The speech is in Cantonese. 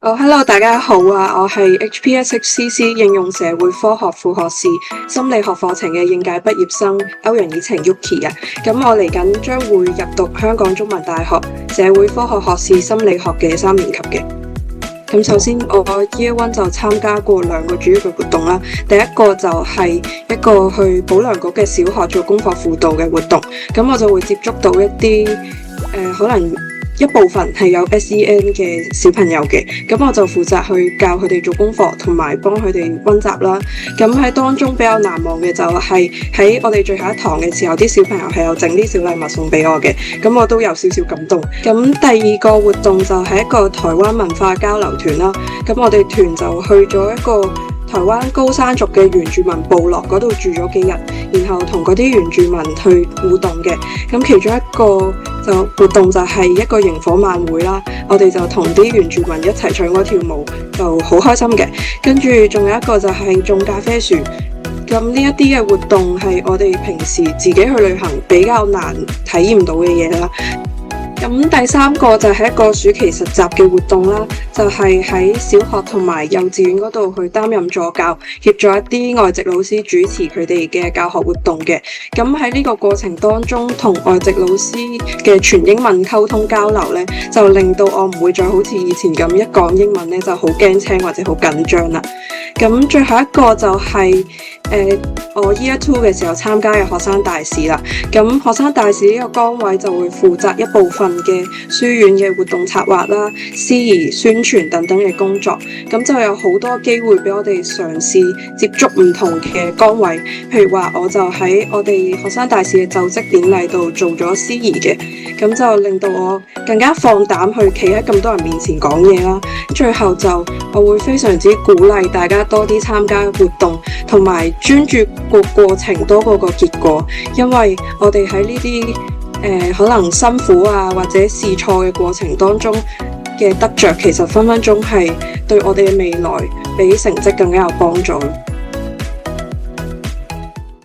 Hello，大家好啊！我係 HPSHCC 應用社會科學副學士心理學課程嘅應屆畢業生歐陽以晴 Yuki 啊。咁我嚟緊將會入讀香港中文大學社會科學學士心理學嘅3年級嘅。咁首先我 Year One 就參加過2個主要嘅活動啦。第一個就係一個去保良局嘅小學做功課輔導嘅活動。咁我就會接觸到一啲可能一部分係有 SEN 嘅小朋友嘅，咁我就負責去教佢哋做功課，同埋幫佢哋溫習啦。咁喺當中比較難忘嘅就係喺我哋最後一堂嘅時候，啲小朋友係有整啲小禮物送俾我嘅，咁我都有少少感動。咁第二個活動就係一個台灣文化交流團啦。咁我哋團就去咗一個台灣高山族嘅原住民部落嗰度住咗幾日，然後同嗰啲原住民去互動嘅。咁其中一個活動就係一個營火晚會啦，我哋就同啲原住民一齊唱歌跳舞，就好開心嘅。跟住仲有一個就係種咖啡樹，咁呢一啲嘅活動係我哋平時自己去旅行比較難體驗到嘅嘢啦。咁第3個就係一個暑期實習嘅活動啦，就係喺小學同埋幼稚園嗰度去擔任助教，協助一啲外籍老師主持佢哋嘅教學活動嘅。咁喺呢個過程當中，同外籍老師嘅全英文溝通交流呢，就令到我唔會再好似以前咁一講英文呢就好驚青或者好緊張啦。咁最後一個就係我 Year Two 嘅時候參加嘅學生大使啦。咁學生大使呢個崗位就會負責一部分嘅書院嘅活動策劃啦、司儀宣傳等等嘅工作。咁就有好多機會俾我哋嘗試接觸唔同嘅崗位。譬如話，我就喺我哋學生大使嘅就職典禮度做咗司儀嘅，咁就令到我更加放膽去企喺咁多人面前講嘢啦。最後我會非常之鼓勵大家多啲參加活動，同埋專注個過程多過個結果，因為我哋喺呢啲可能辛苦啊或者試錯嘅過程當中嘅得着，其實分分鐘係對我哋嘅未來比成績更加有幫助。